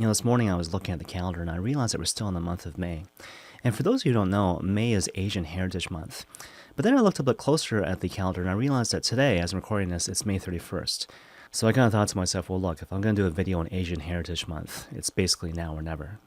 This morning I was looking at the calendar and I realized that we're still in the month of May. And for those of you who don't know, May is Asian Heritage Month. But then I looked a bit closer at the calendar and I realized that today, as I'm recording this, it's May 31st. So I kind of thought to myself, well, look, if I'm going to do a video on Asian Heritage Month, it's basically now or never.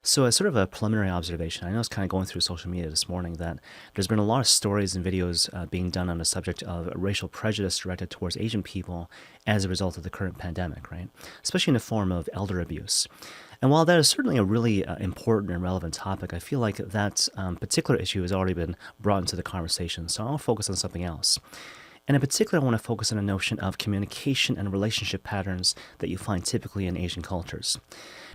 So as sort of a preliminary observation, I know it's kind of going through social media this morning that there's been a lot of stories and videos being done on the subject of racial prejudice directed towards Asian people as a result of the current pandemic, right? Especially in the form of elder abuse. And while that is certainly a really important and relevant topic, I feel like that particular issue has already been brought into the conversation. So I'll focus on something else. And in particular, I want to focus on a notion of communication and relationship patterns that you find typically in Asian cultures.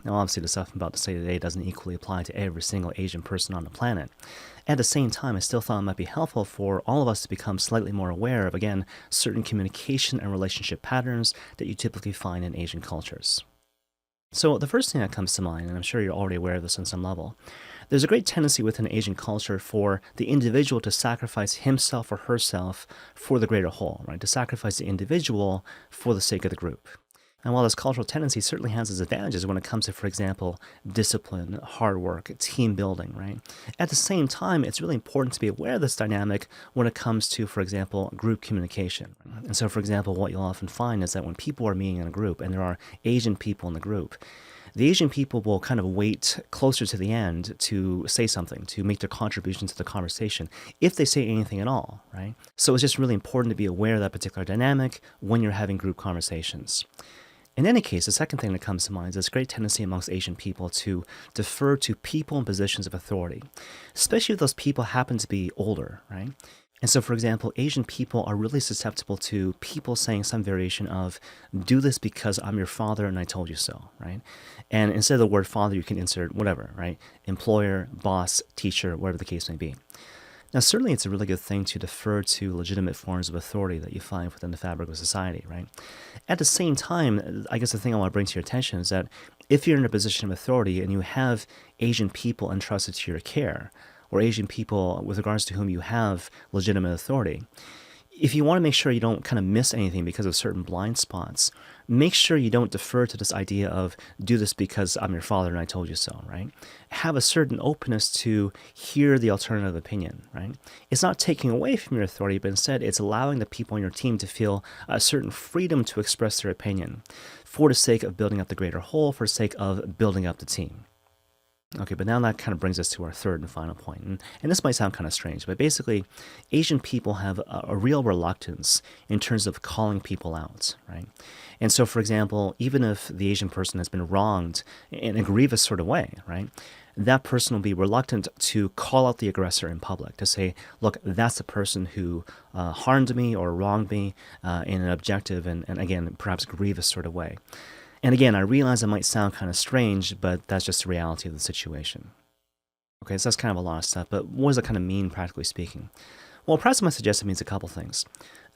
Now, obviously, the stuff I'm about to say today doesn't equally apply to every single Asian person on the planet. At the same time, I still thought it might be helpful for all of us to become slightly more aware of, again, certain communication and relationship patterns that you typically find in Asian cultures. So the first thing that comes to mind, and I'm sure you're already aware of this on some level, there's a great tendency within Asian culture for the individual to sacrifice himself or herself for the greater whole, right? To sacrifice the individual for the sake of the group. And while this cultural tendency certainly has its advantages when it comes to, for example, discipline, hard work, team building, right? At the same time, it's really important to be aware of this dynamic when it comes to, for example, group communication. And so, for example, what you'll often find is that when people are meeting in a group and there are Asian people in the group, the Asian people will kind of wait closer to the end to say something, to make their contribution to the conversation, if they say anything at all, right? So it's just really important to be aware of that particular dynamic when you're having group conversations. In any case, the second thing that comes to mind is this great tendency amongst Asian people to defer to people in positions of authority, especially if those people happen to be older, right? And so, for example, Asian people are really susceptible to people saying some variation of, do this because I'm your father and I told you so, right? And instead of the word father, you can insert whatever, right? Employer, boss, teacher, whatever the case may be. Now, certainly it's a really good thing to defer to legitimate forms of authority that you find within the fabric of society, right? At the same time, I guess the thing I want to bring to your attention is that if you're in a position of authority and you have Asian people entrusted to your care, or Asian people with regards to whom you have legitimate authority, if you want to make sure you don't kind of miss anything because of certain blind spots, make sure you don't defer to this idea of do this because I'm your father and I told you so, right? Have a certain openness to hear the alternative opinion, right? It's not taking away from your authority, but instead it's allowing the people on your team to feel a certain freedom to express their opinion for the sake of building up the greater whole, for the sake of building up the team. Okay, but now that kind of brings us to our third and final point. And this might sound kind of strange, but basically, Asian people have a real reluctance in terms of calling people out, right? And so, for example, even if the Asian person has been wronged in a grievous sort of way, right? That person will be reluctant to call out the aggressor in public, to say, look, that's the person who harmed me or wronged me in an objective and again, perhaps grievous sort of way. And again, I realize it might sound kind of strange, but that's just the reality of the situation. Okay, so that's kind of a lot of stuff, but what does it kind of mean, practically speaking? Well, perhaps my suggestion means a couple things.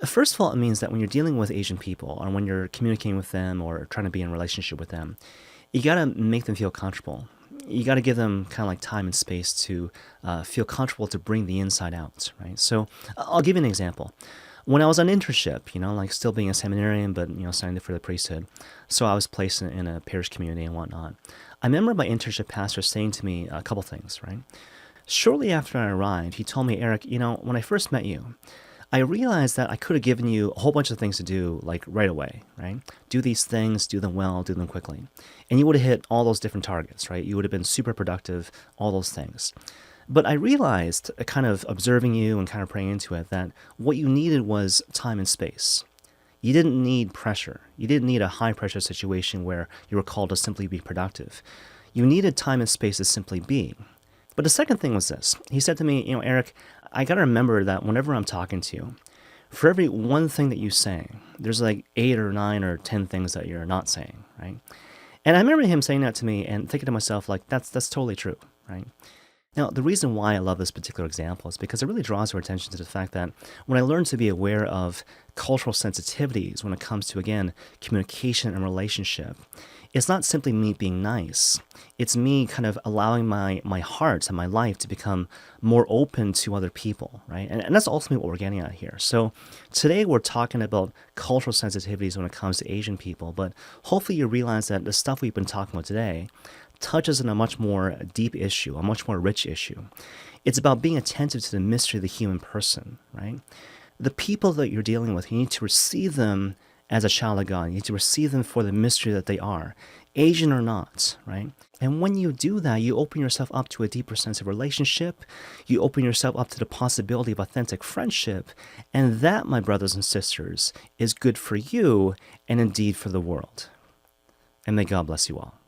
First of all, it means that when you're dealing with Asian people, or when you're communicating with them, or trying to be in a relationship with them, you gotta make them feel comfortable. You gotta give them kind of like time and space to feel comfortable to bring the inside out, right? So I'll give you an example. When I was on internship, like still being a seminarian, but, studying for the priesthood, so I was placed in a parish community and whatnot. I remember my internship pastor saying to me a couple things, right? Shortly after I arrived, he told me, Eric, when I first met you, I realized that I could have given you a whole bunch of things to do, like right away, right? Do these things, do them well, do them quickly. And you would have hit all those different targets, right? You would have been super productive, all those things. But I realized, kind of observing you and kind of praying into it, that what you needed was time and space. You didn't need pressure. You didn't need a high-pressure situation where you were called to simply be productive. You needed time and space to simply be. But the second thing was this. He said to me, Eric, I got to remember that whenever I'm talking to you, for every one thing that you say, there's like 8 or 9 or 10 things that you're not saying, right? And I remember him saying that to me and thinking to myself, like, that's totally true, right? Now, the reason why I love this particular example is because it really draws our attention to the fact that when I learn to be aware of cultural sensitivities when it comes to, again, communication and relationship, it's not simply me being nice. It's me kind of allowing my heart and my life to become more open to other people, right? And that's ultimately what we're getting at here. So today we're talking about cultural sensitivities when it comes to Asian people, but hopefully you realize that the stuff we've been talking about today touches on a much more deep issue, a much more rich issue. It's about being attentive to the mystery of the human person, right? The people that you're dealing with, you need to receive them as a child of God. You need to receive them for the mystery that they are, Asian or not, right? And when you do that, you open yourself up to a deeper sense of relationship. You open yourself up to the possibility of authentic friendship. And that, my brothers and sisters, is good for you and indeed for the world. And may God bless you all.